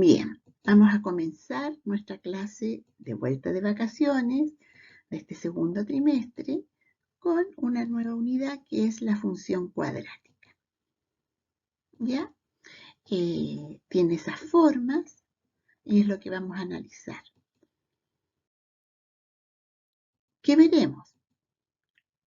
Bien, vamos a comenzar nuestra clase de vuelta de vacaciones de este segundo trimestre con una nueva unidad que es la función cuadrática. ¿Ya? Tiene esas formas y es lo que vamos a analizar. ¿Qué veremos?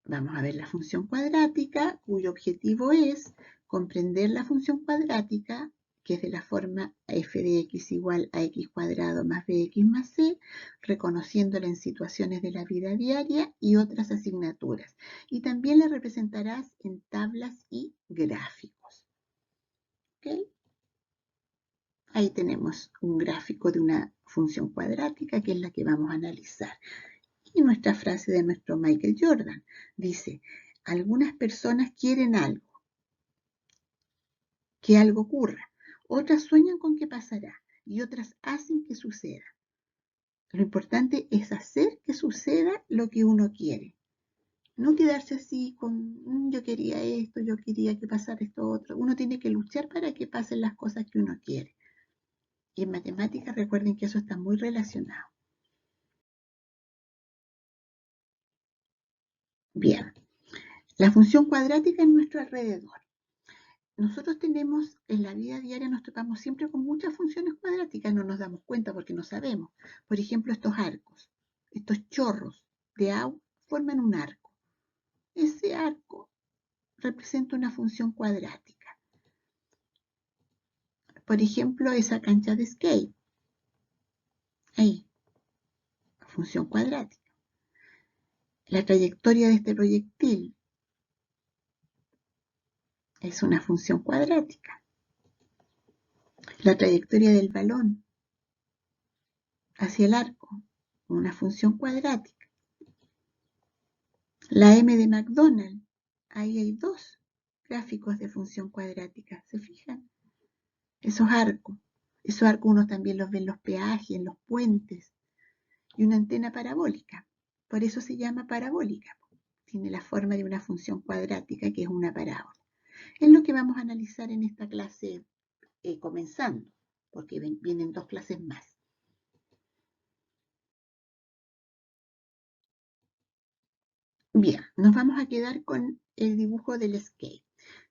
Vamos a ver la función cuadrática, cuyo objetivo es comprender la función cuadrática, que es de la forma f de x igual a x cuadrado más bx más c, reconociéndola en situaciones de la vida diaria y otras asignaturas. Y también la representarás en tablas y gráficos. ¿Okay? Ahí tenemos un gráfico de una función cuadrática, que es la que vamos a analizar. Y nuestra frase de nuestro Michael Jordan dice: algunas personas quieren algo, que algo ocurra, otras sueñan con que pasará y otras hacen que suceda. Lo importante es hacer que suceda lo que uno quiere. No quedarse así con yo quería esto, yo quería que pasara esto otro. Uno tiene que luchar para que pasen las cosas que uno quiere. Y en matemáticas recuerden que eso está muy relacionado. Bien, la función cuadrática en nuestro alrededor. Nosotros tenemos, en la vida diaria nos topamos siempre con muchas funciones cuadráticas, no nos damos cuenta porque no sabemos. Por ejemplo, estos arcos, estos chorros de agua forman un arco. Ese arco representa una función cuadrática. Por ejemplo, esa cancha de skate. Ahí, función cuadrática. La trayectoria de este proyectil es una función cuadrática. La trayectoria del balón hacia el arco, una función cuadrática. La M de McDonald's, ahí hay dos gráficos de función cuadrática, ¿se fijan? Esos arcos uno también los ve en los peajes, en los puentes, y una antena parabólica, por eso se llama parabólica, tiene la forma de una función cuadrática que es una parábola. Es lo que vamos a analizar en esta clase comenzando, porque vienen dos clases más. Bien, nos vamos a quedar con el dibujo del skate.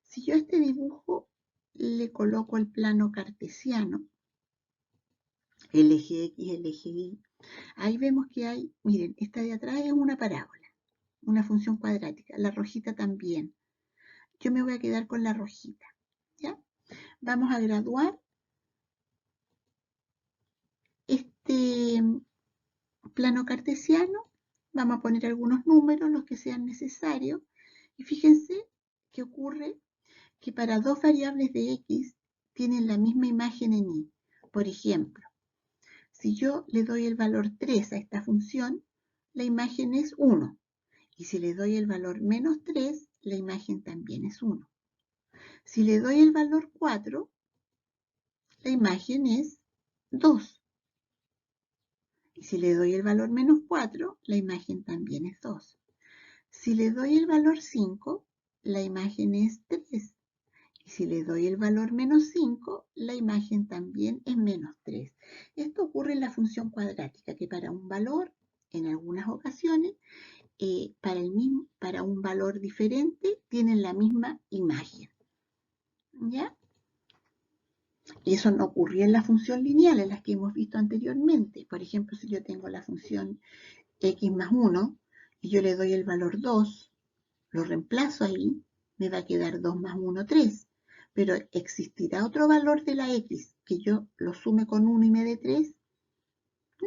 Si yo a este dibujo le coloco el plano cartesiano, el eje X, el eje Y, ahí vemos que hay, miren, esta de atrás es una parábola, una función cuadrática, la rojita también. Yo me voy a quedar con la rojita, ¿ya? Vamos a graduar este plano cartesiano, vamos a poner algunos números, los que sean necesarios, y fíjense que ocurre que para dos variables de x tienen la misma imagen en y. Por ejemplo, si yo le doy el valor 3 a esta función, la imagen es 1. Y si le doy el valor menos 3, la imagen también es 1. Si le doy el valor 4, la imagen es 2. Y si le doy el valor menos 4, la imagen también es 2. Si le doy el valor 5, la imagen es 3. Y si le doy el valor menos 5, la imagen también es menos 3. Esto ocurre en la función cuadrática, que para un valor, en algunas ocasiones, para un valor diferente, tienen la misma imagen. ¿Ya? Y eso no ocurría en la función lineal, en las que hemos visto anteriormente. Por ejemplo, si yo tengo la función x más 1 y yo le doy el valor 2, lo reemplazo ahí, me va a quedar 2 más 1, 3. Pero ¿existirá otro valor de la x que yo lo sume con 1 y me dé 3?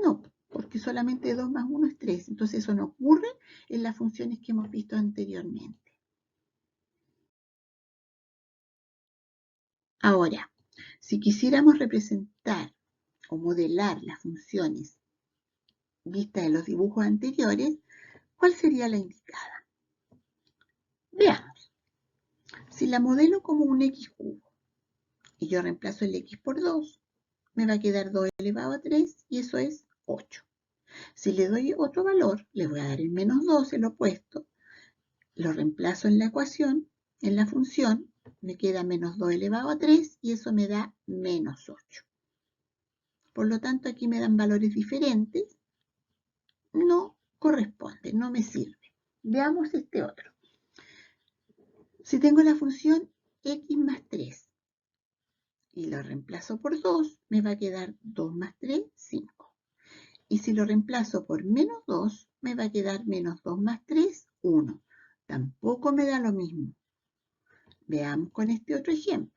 No, porque solamente 2 más 1 es 3. Entonces eso no ocurre en las funciones que hemos visto anteriormente. Ahora, si quisiéramos representar o modelar las funciones vistas en los dibujos anteriores, ¿cuál sería la indicada? Veamos. Si la modelo como un x cubo y yo reemplazo el x por 2, me va a quedar 2 elevado a 3 y eso es 8. Si le doy otro valor, le voy a dar el menos 2, el opuesto, lo reemplazo en la ecuación, en la función, me queda menos 2 elevado a 3 y eso me da menos 8. Por lo tanto, aquí me dan valores diferentes. No corresponde, no me sirve. Veamos este otro. Si tengo la función x más 3 y lo reemplazo por 2, me va a quedar 2 más 3, 5. Y si lo reemplazo por menos 2, me va a quedar menos 2 más 3, 1. Tampoco me da lo mismo. Veamos con este otro ejemplo.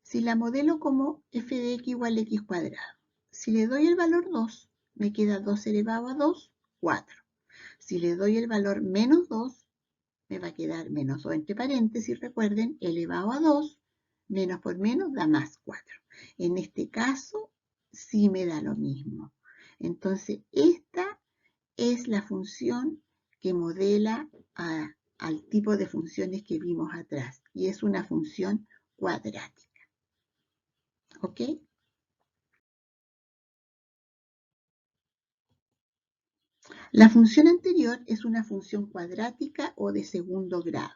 Si la modelo como f de x igual a x cuadrado, si le doy el valor 2, me queda 2 elevado a 2, 4. Si le doy el valor menos 2, me va a quedar menos 2 entre paréntesis, recuerden, elevado a 2, menos por menos da más 4. En este caso, sí me da lo mismo. Entonces, esta es la función que modela al tipo de funciones que vimos atrás, y es una función cuadrática. ¿Ok? La función anterior es una función cuadrática o de segundo grado,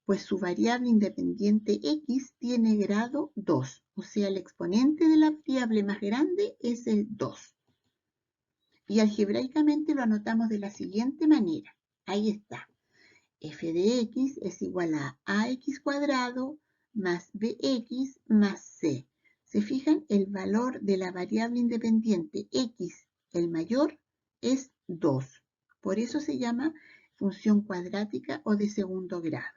pues su variable independiente x tiene grado 2, o sea, el exponente de la variable más grande es el 2. Y algebraicamente lo anotamos de la siguiente manera. Ahí está. F de x es igual a ax cuadrado más bx más c. ¿Se fijan? El valor de la variable independiente x, el mayor, es 2. Por eso se llama función cuadrática o de segundo grado.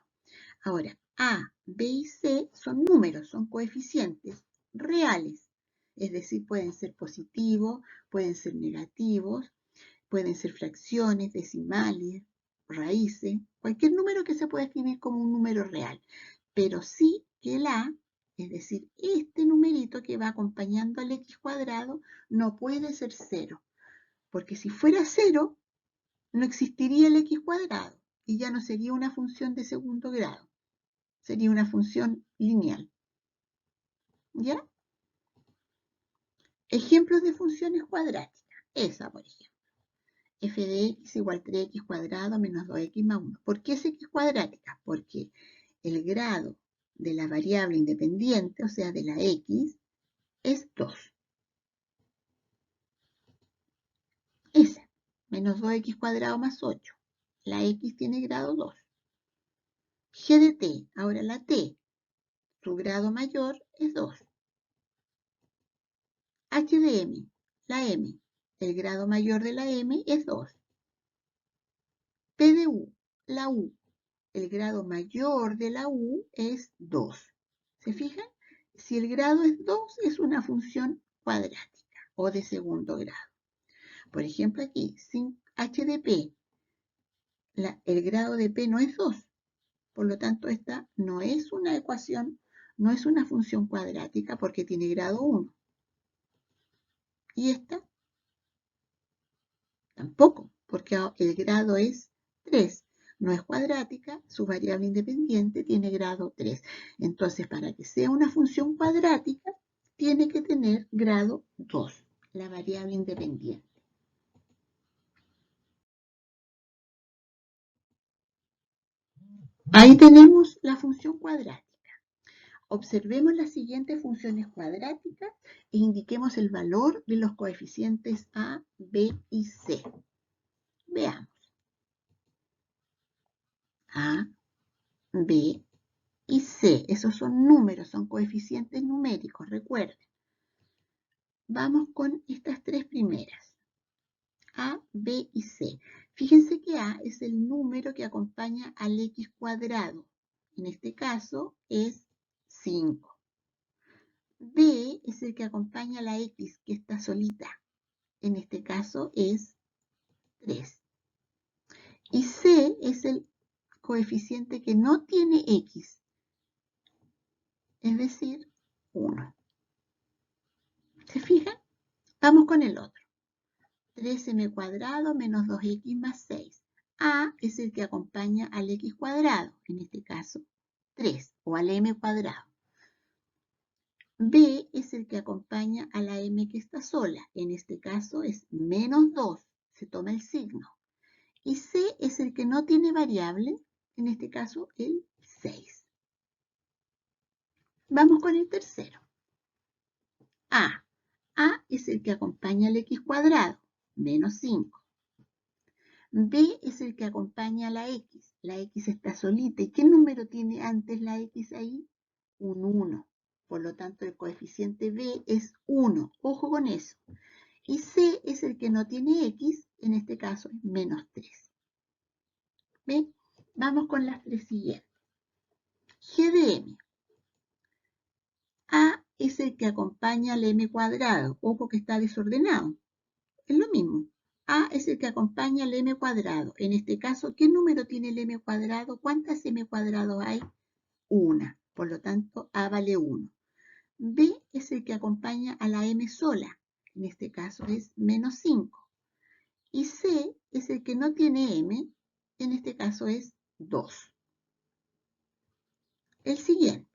Ahora, a, b y c son números, son coeficientes reales. Es decir, pueden ser positivos, pueden ser negativos, pueden ser fracciones, decimales, raíces, cualquier número que se pueda escribir como un número real. Pero sí que el a, es decir, este numerito que va acompañando al x cuadrado, no puede ser 0. Porque si fuera 0, no existiría el x cuadrado y ya no sería una función de segundo grado. Sería una función lineal. ¿Ya? Ejemplos de funciones cuadráticas. Esa, por ejemplo. F de x igual a 3x cuadrado menos 2x más 1. ¿Por qué es x cuadrática? Porque el grado de la variable independiente, o sea, de la x, es 2. Esa, menos 2x cuadrado más 8. La x tiene grado 2. G de t, ahora la t, su grado mayor es 2. H de m, la m, el grado mayor de la m es 2. P de u, la u, el grado mayor de la u es 2. ¿Se fijan? Si el grado es 2, es una función cuadrática o de segundo grado. Por ejemplo, aquí, sin h de p, el grado de p no es 2. Por lo tanto, esta no es una ecuación, no es una función cuadrática porque tiene grado 1. Y esta tampoco, porque el grado es 3. No es cuadrática, su variable independiente tiene grado 3. Entonces, para que sea una función cuadrática, tiene que tener grado 2, la variable independiente. Ahí tenemos la función cuadrática. Observemos las siguientes funciones cuadráticas e indiquemos el valor de los coeficientes a, b y c. Veamos. A, b y c, esos son números, son coeficientes numéricos, recuerden. Vamos con estas tres primeras, a, b y c. Fíjense que a es el número que acompaña al x cuadrado. En este caso es 5. B es el que acompaña a la x, que está solita. En este caso es 3. Y c es el coeficiente que no tiene x, es decir, 1. ¿Se fijan? Vamos con el otro. 3m cuadrado menos 2x más 6. A es el que acompaña al x cuadrado, en este caso 3, o al m cuadrado. B es el que acompaña a la m que está sola, en este caso es menos 2, se toma el signo. Y C es el que no tiene variable, en este caso el 6. Vamos con el tercero. A A es el que acompaña al x cuadrado, menos 5. B es el que acompaña a la x. La x está solita. ¿Y qué número tiene antes la x ahí? Un 1. Por lo tanto, el coeficiente B es 1. Ojo con eso. Y C es el que no tiene x, en este caso es menos 3. ¿Ven? Vamos con las tres siguientes. G de m. A es el que acompaña al m cuadrado. Ojo que está desordenado. Es lo mismo. A es el que acompaña al m cuadrado. En este caso, ¿qué número tiene el m cuadrado? ¿Cuántas m cuadrados hay? Una. Por lo tanto, A vale 1. B es el que acompaña a la m sola. En este caso es menos 5. Y C es el que no tiene m. En este caso es 2. El siguiente.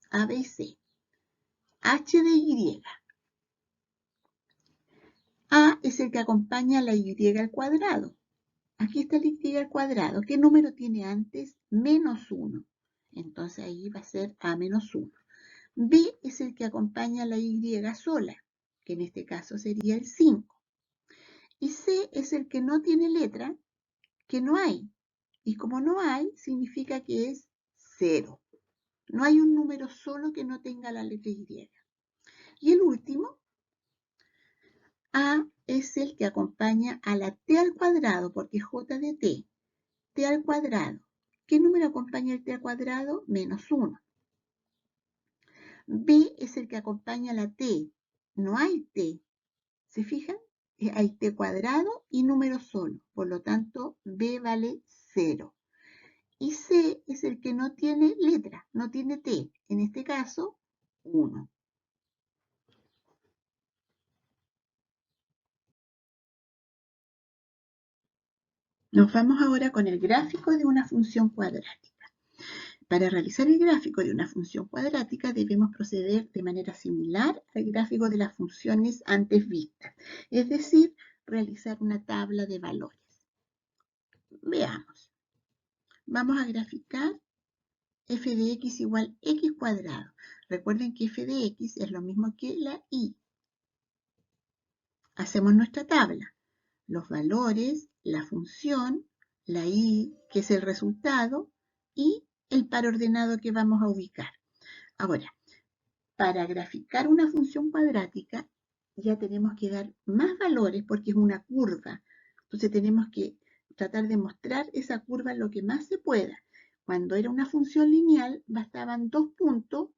A, B y C. H de Y. A es el que acompaña a la y al cuadrado. Aquí está la y al cuadrado. ¿Qué número tiene antes? Menos 1. Entonces ahí va a ser A menos 1. B es el que acompaña a la y sola, que en este caso sería el 5. Y C es el que no tiene letra, que no hay. Y como no hay, significa que es 0. No hay un número solo que no tenga la letra Y. Y el último, A es el que acompaña a la t al cuadrado, porque es j de t al cuadrado. ¿Qué número acompaña el t al cuadrado? Menos 1. B es el que acompaña a la t. No hay t. ¿Se fijan? Hay t cuadrado y número solo. Por lo tanto, B vale 0. Y C es el que no tiene letra, no tiene t. En este caso, 1. Nos vamos ahora con el gráfico de una función cuadrática. Para realizar el gráfico de una función cuadrática debemos proceder de manera similar al gráfico de las funciones antes vistas, es decir, realizar una tabla de valores. Veamos. Vamos a graficar f de x igual x cuadrado. Recuerden que f de x es lo mismo que la y. Hacemos nuestra tabla. Los valores, la función, la y, que es el resultado, y el par ordenado que vamos a ubicar. Ahora, para graficar una función cuadrática ya tenemos que dar más valores porque es una curva. Entonces tenemos que tratar de mostrar esa curva lo que más se pueda. Cuando era una función lineal bastaban 2 puntos,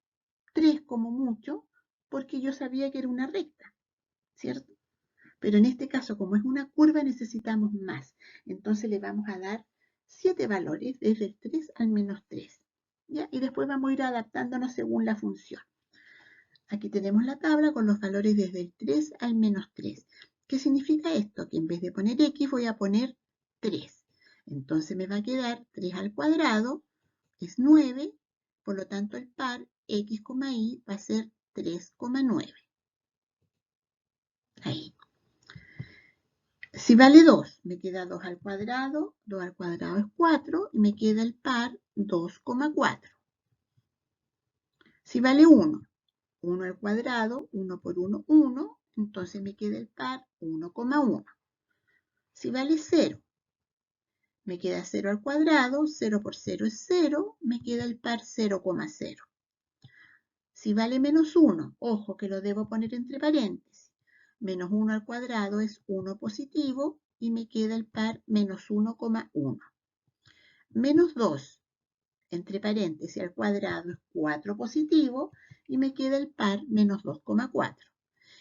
3 como mucho, porque yo sabía que era una recta, ¿cierto? Pero en este caso, como es una curva, necesitamos más. Entonces le vamos a dar 7 valores, desde el 3 al menos 3. ¿Ya? Y después vamos a ir adaptándonos según la función. Aquí tenemos la tabla con los valores desde el 3 al menos 3. ¿Qué significa esto? Que en vez de poner x voy a poner 3. Entonces me va a quedar 3 al cuadrado es 9, por lo tanto el par x, y va a ser 3,9. Ahí. Si vale 2, me queda 2 al cuadrado es 4 y me queda el par 2,4. Si vale 1, 1 al cuadrado, 1 por 1, 1, entonces me queda el par 1,1. Si vale 0, me queda 0 al cuadrado, 0 por 0 es 0, me queda el par 0,0. Si vale menos 1, ojo que lo debo poner entre paréntesis, menos 1 al cuadrado es 1 positivo y me queda el par menos 1,1. Menos 2, entre paréntesis al cuadrado es 4 positivo y me queda el par menos 2,4.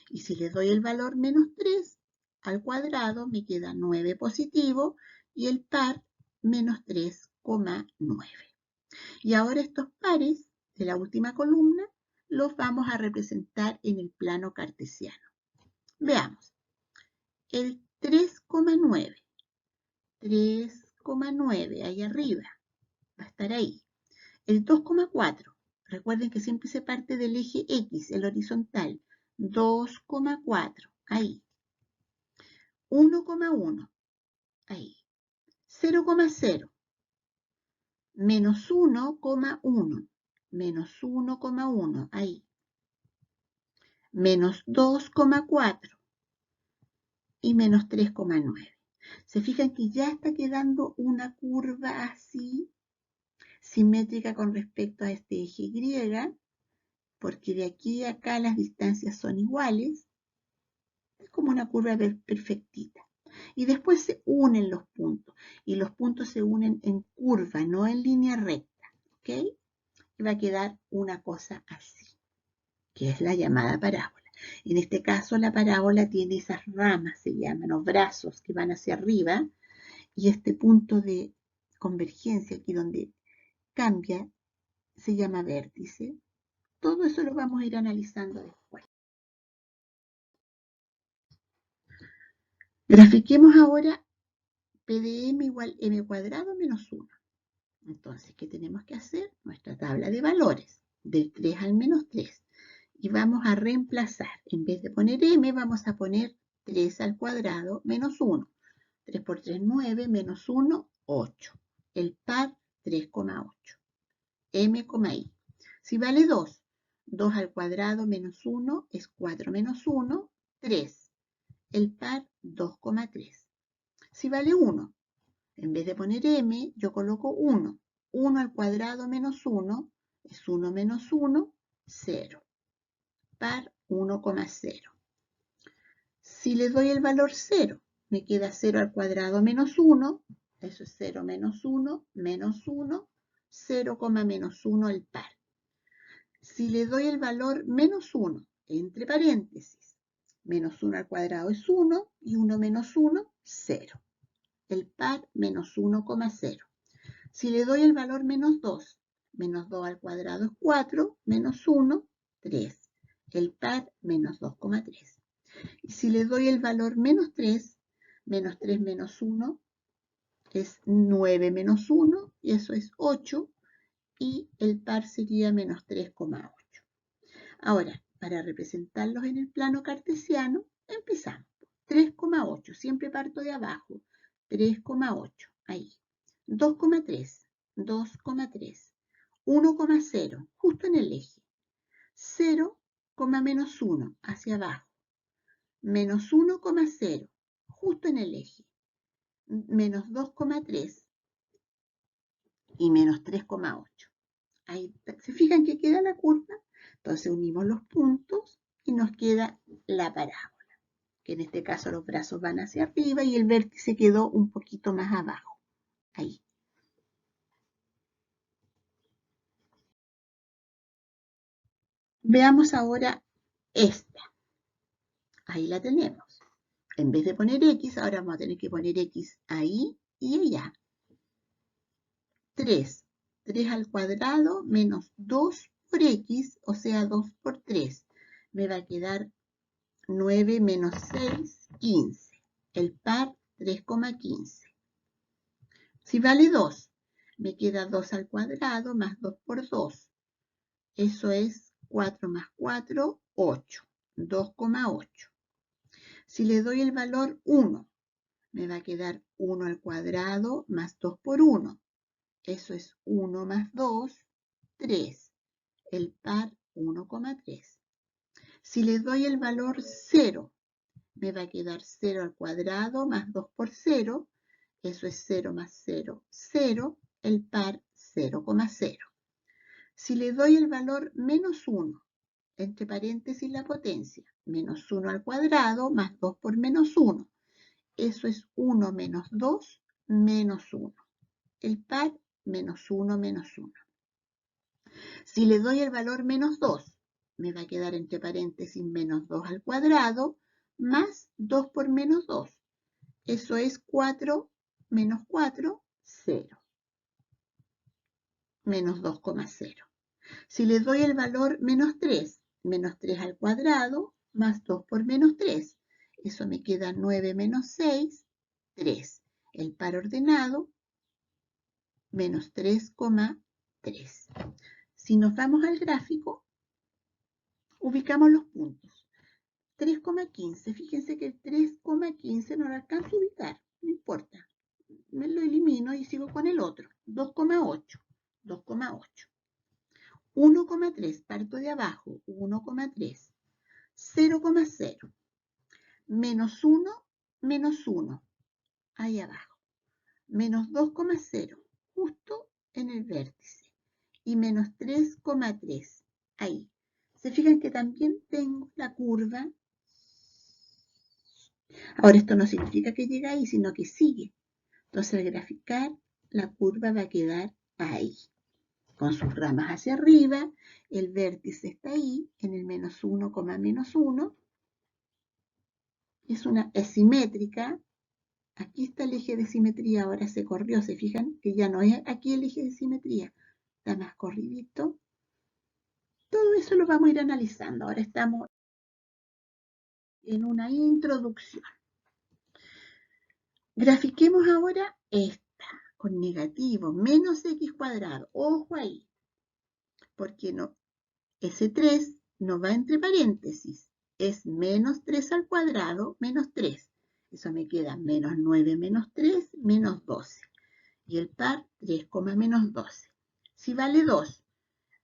Y si le doy el valor menos 3 al cuadrado, me queda 9 positivo y el par menos 3,9. Y ahora estos pares de la última columna los vamos a representar en el plano cartesiano. Veamos. El 3,9. 3,9 ahí arriba. Va a estar ahí. El 2,4. Recuerden que siempre se parte del eje X, el horizontal. 2,4. Ahí. 1,1. Ahí. 0,0. Menos 1,1. Menos 1,1. Ahí. menos 2,4 y menos 3,9. Se fijan que ya está quedando una curva así, simétrica con respecto a este eje Y, porque de aquí a acá las distancias son iguales. Es como una curva perfectita. Y después se unen los puntos. Y los puntos se unen en curva, no en línea recta. ¿Ok? Y va a quedar una cosa así, que es la llamada parábola. En este caso, la parábola tiene esas ramas, se llaman, o brazos que van hacia arriba. Y este punto de convergencia, aquí donde cambia, se llama vértice. Todo eso lo vamos a ir analizando después. Grafiquemos ahora P de m igual m cuadrado menos 1. Entonces, ¿qué tenemos que hacer? Nuestra tabla de valores, del 3 al menos 3. Y vamos a reemplazar. En vez de poner m, vamos a poner 3 al cuadrado menos 1. 3 por 3, 9, menos 1, 8. El par, 3,8. M, I. Si vale 2, 2 al cuadrado menos 1 es 4 menos 1, 3. El par, 2,3. Si vale 1, en vez de poner m, yo coloco 1. 1 al cuadrado menos 1 es 1 menos 1, 0. Par 1,0. Si le doy el valor 0, me queda 0 al cuadrado menos 1, eso es 0 menos 1, menos 1, 0, menos 1 el par. Si le doy el valor menos 1, entre paréntesis, menos 1 al cuadrado es 1 y 1 menos 1, 0. El par menos 1,0. Si le doy el valor menos 2, menos 2 al cuadrado es 4, menos 1, 3. El par menos 2,3. Y si le doy el valor menos 3 menos 1 es 9 menos 1, y eso es 8, y el par sería menos 3,8. Ahora, para representarlos en el plano cartesiano, empezamos. 3,8, siempre parto de abajo. 3,8, ahí. 2,3, 2,3. 1,0, justo en el eje. 0, menos 1, hacia abajo. Menos 1,0, justo en el eje. Menos 2,3 y menos 3,8. Ahí se fijan que queda la curva. Entonces unimos los puntos y nos queda la parábola, que en este caso los brazos van hacia arriba y el vértice quedó un poquito más abajo. Ahí. Veamos ahora esta. Ahí la tenemos. En vez de poner x, ahora vamos a tener que poner x ahí y allá. 3. 3 al cuadrado menos 2 por x, o sea 2 por 3. Me va a quedar 9 menos 6, 15. El par, 3,15. Si vale 2, me queda 2 al cuadrado más 2 por 2. Eso es 4 más 4, 8. 2,8. Si le doy el valor 1, me va a quedar 1 al cuadrado más 2 por 1. Eso es 1 más 2, 3. El par, 1,3. Si le doy el valor 0, me va a quedar 0 al cuadrado más 2 por 0. Eso es 0 más 0, 0. El par, 0,0. Si le doy el valor menos 1, entre paréntesis la potencia, menos 1 al cuadrado más 2 por menos 1. Eso es 1 menos 2, menos 1. El par, menos 1, menos 1. Si le doy el valor menos 2, me va a quedar entre paréntesis menos 2 al cuadrado más 2 por menos 2. Eso es 4 menos 4, 0. Menos 2,0. Si le doy el valor menos 3 al cuadrado más 2 por menos 3. Eso me queda 9 menos 6, 3. El par ordenado, menos 3,3. Si nos vamos al gráfico, ubicamos los puntos. 3,15. Fíjense que el 3,15 no lo alcanzo a ubicar. No importa. Me lo elimino y sigo con el otro. 2,8. 2,8. 1,3. Parto de abajo. 1,3. 0,0. Menos 1, menos 1. Ahí abajo. Menos 2,0. Justo en el vértice. Y menos 3,3. Ahí. ¿Se fijan que también tengo la curva? Ahora esto no significa que llega ahí, sino que sigue. Entonces al graficar, la curva va a quedar ahí, con sus ramas hacia arriba, el vértice está ahí, en el menos 1, menos 1. Es simétrica. Aquí está el eje de simetría, ahora se corrió, ¿se fijan? Que ya no es aquí el eje de simetría, está más corridito. Todo eso lo vamos a ir analizando. Ahora estamos en una introducción. Grafiquemos ahora esta, con negativo, menos x cuadrado. Ojo ahí, porque no, ese 3 no va entre paréntesis. Es menos 3 al cuadrado, menos 3. Eso me queda menos 9 menos 3, menos 12. Y el par, 3, menos 12. Si vale 2,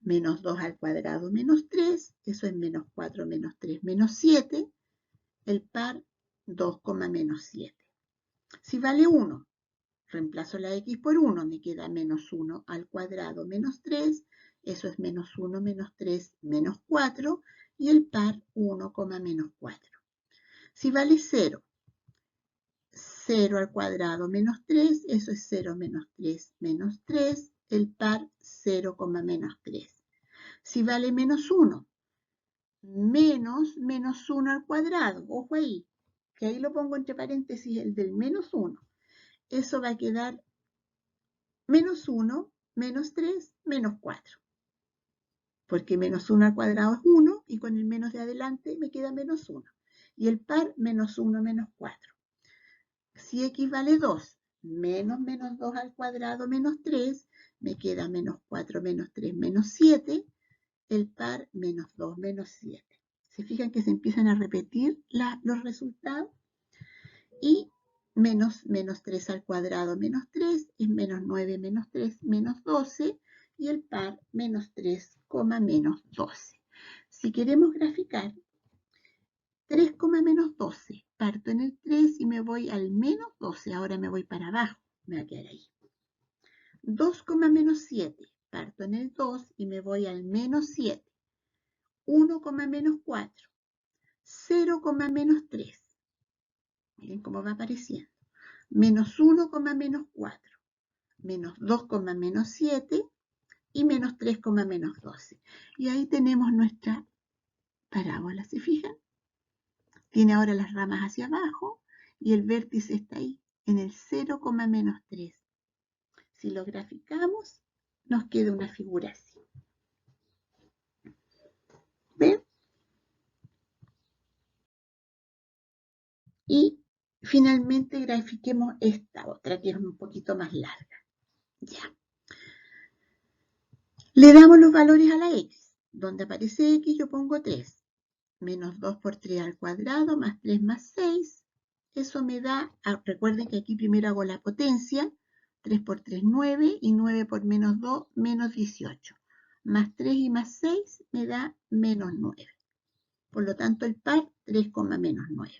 menos 2 al cuadrado, menos 3. Eso es menos 4 menos 3, menos 7. El par, 2, menos 7. Si vale 1, reemplazo la x por 1, me queda menos 1 al cuadrado menos 3, eso es menos 1 menos 3 menos 4, y el par 1, menos 4. Si vale 0, 0 al cuadrado menos 3, eso es 0 menos 3 menos 3, el par 0, menos 3. Si vale menos 1, menos 1 al cuadrado, ojo ahí, que ahí lo pongo entre paréntesis el del menos 1. Eso va a quedar menos 1, menos 3, menos 4. Porque menos 1 al cuadrado es 1 y con el menos de adelante me queda menos 1. Y el par, menos 1, menos 4. Si x vale 2, menos 2 al cuadrado menos 3, me queda menos 4, menos 3, menos 7. El par, menos 2, menos 7. ¿Se fijan que se empiezan a repetir los resultados? Y menos 3 al cuadrado menos 3 es menos 9 menos 3 menos 12 y el par menos 3, menos 12. Si queremos graficar 3, menos 12, parto en el 3 y me voy al menos 12, ahora me voy para abajo, me va a quedar ahí. 2, menos 7, parto en el 2 y me voy al menos 7. 1, menos 4, 0, menos 3. Miren cómo va apareciendo. Menos 1, menos 4, menos 2, menos 7 y menos 3, menos 12. Y ahí tenemos nuestra parábola, ¿se fijan? Tiene ahora las ramas hacia abajo y el vértice está ahí, en el 0, menos 3. Si lo graficamos, nos queda una figura así. ¿Ven? Y finalmente grafiquemos esta otra, que es un poquito más larga. Ya. Le damos los valores a la x. Donde aparece x yo pongo 3. Menos 2 por 3 al cuadrado, más 3 más 6. Eso me da, recuerden que aquí primero hago la potencia. 3 por 3, 9. Y 9 por menos 2, menos 18. Más 3 y más 6 me da menos 9. Por lo tanto, el par, 3, menos 9.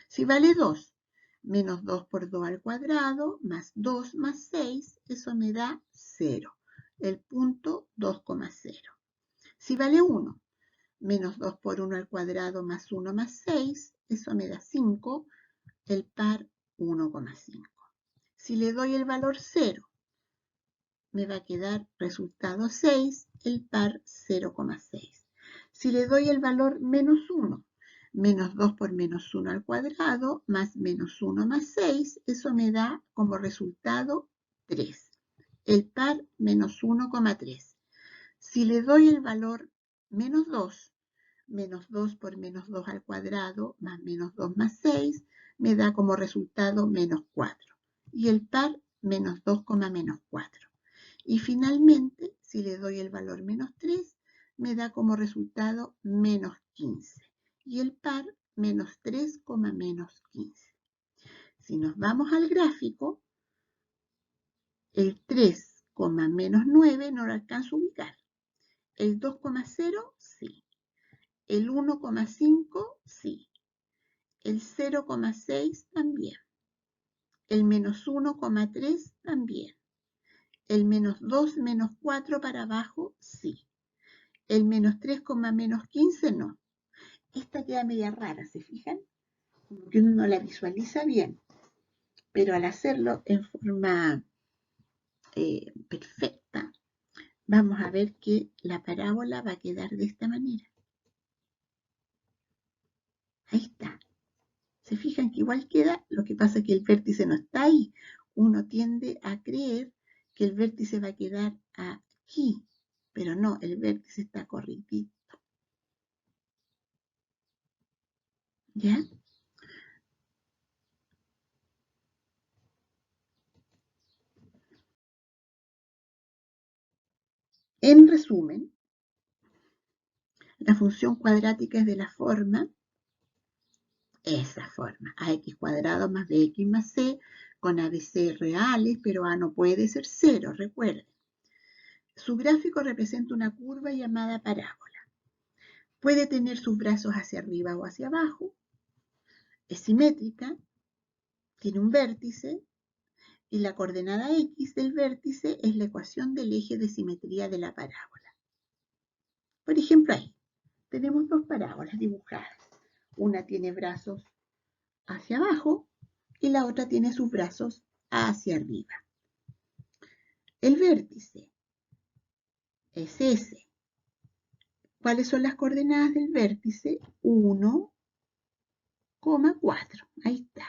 Si vale 2, menos 2 por 2 al cuadrado, más 2 más 6, eso me da 0. El punto, 2,0. Si vale 1, menos 2 por 1 al cuadrado, más 1 más 6, eso me da 5. El par, 1,5. Si le doy el valor 0, me va a quedar resultado 6, el par 0,6. Si le doy el valor menos 1, menos 2 por menos 1 al cuadrado, más menos 1 más 6, eso me da como resultado 3. El par, menos 1,3. Si le doy el valor menos 2, menos 2 por menos 2 al cuadrado, más menos 2 más 6, me da como resultado menos 4. Y el par, menos 2, menos 4. Y finalmente, si le doy el valor menos 3, me da como resultado menos 15. Y el par, menos 3, menos 15. Si nos vamos al gráfico, el 3, menos 9 no lo alcanzo a ubicar. El 2,0, sí. El 1,5 sí. El 0,6 también. El menos 1,3 también. El menos 2, menos 4 para abajo sí. El menos 3, menos 15 no. Esta queda media rara, ¿se fijan? Como que uno no la visualiza bien. Pero al hacerlo en forma perfecta, vamos a ver que la parábola va a quedar de esta manera. Ahí está. Se fijan que igual queda, lo que pasa es que el vértice no está ahí. Uno tiende a creer que el vértice va a quedar aquí, pero no, el vértice está corridito. ¿Ya? En resumen, la función cuadrática es de la forma, esa forma, ax cuadrado más bx más c, con ABC reales, pero a no puede ser cero, recuerden. Su gráfico representa una curva llamada parábola. Puede tener sus brazos hacia arriba o hacia abajo, es simétrica, tiene un vértice, y la coordenada x del vértice es la ecuación del eje de simetría de la parábola. Por ejemplo, ahí tenemos dos parábolas dibujadas. Una tiene brazos hacia abajo y la otra tiene sus brazos hacia arriba. El vértice es ese. ¿Cuáles son las coordenadas del vértice? 1,4. Ahí está.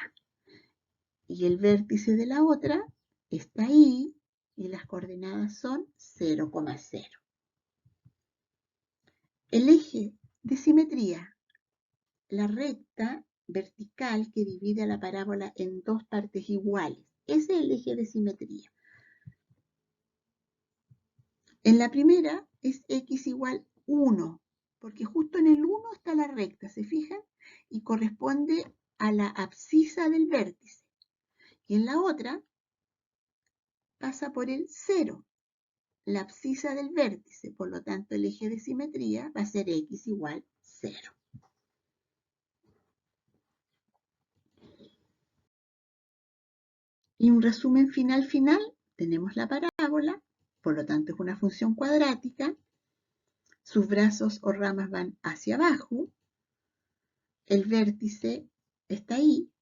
Y el vértice de la otra está ahí y las coordenadas son 0,0. El eje de simetría, la recta vertical que divide a la parábola en dos partes iguales. Ese es el eje de simetría. En la primera es x igual 1, porque justo en el 1 está la recta, ¿se fijan? Y corresponde a la abscisa del vértice. Y en la otra pasa por el 0, la abscisa del vértice. Por lo tanto, el eje de simetría va a ser x igual 0. Y un resumen final, tenemos la parábola, por lo tanto es una función cuadrática, sus brazos o ramas van hacia abajo, el vértice está ahí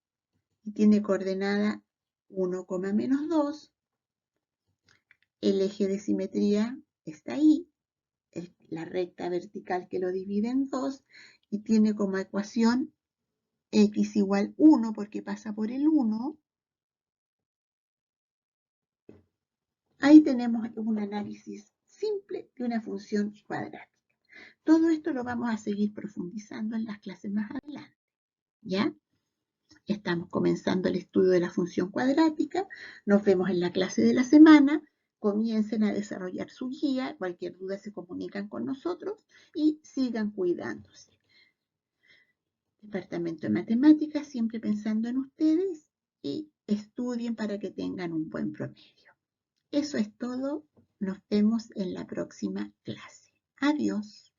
y tiene coordenada 1, menos 2, el eje de simetría está ahí, la recta vertical que lo divide en 2 y tiene como ecuación x igual 1 porque pasa por el 1. Ahí tenemos un análisis simple de una función cuadrática. Todo esto lo vamos a seguir profundizando en las clases más adelante. ¿Ya? Estamos comenzando el estudio de la función cuadrática. Nos vemos en la clase de la semana. Comiencen a desarrollar su guía. Cualquier duda se comunican con nosotros y sigan cuidándose. Departamento de Matemáticas, siempre pensando en ustedes y estudien para que tengan un buen promedio. Eso es todo. Nos vemos en la próxima clase. Adiós.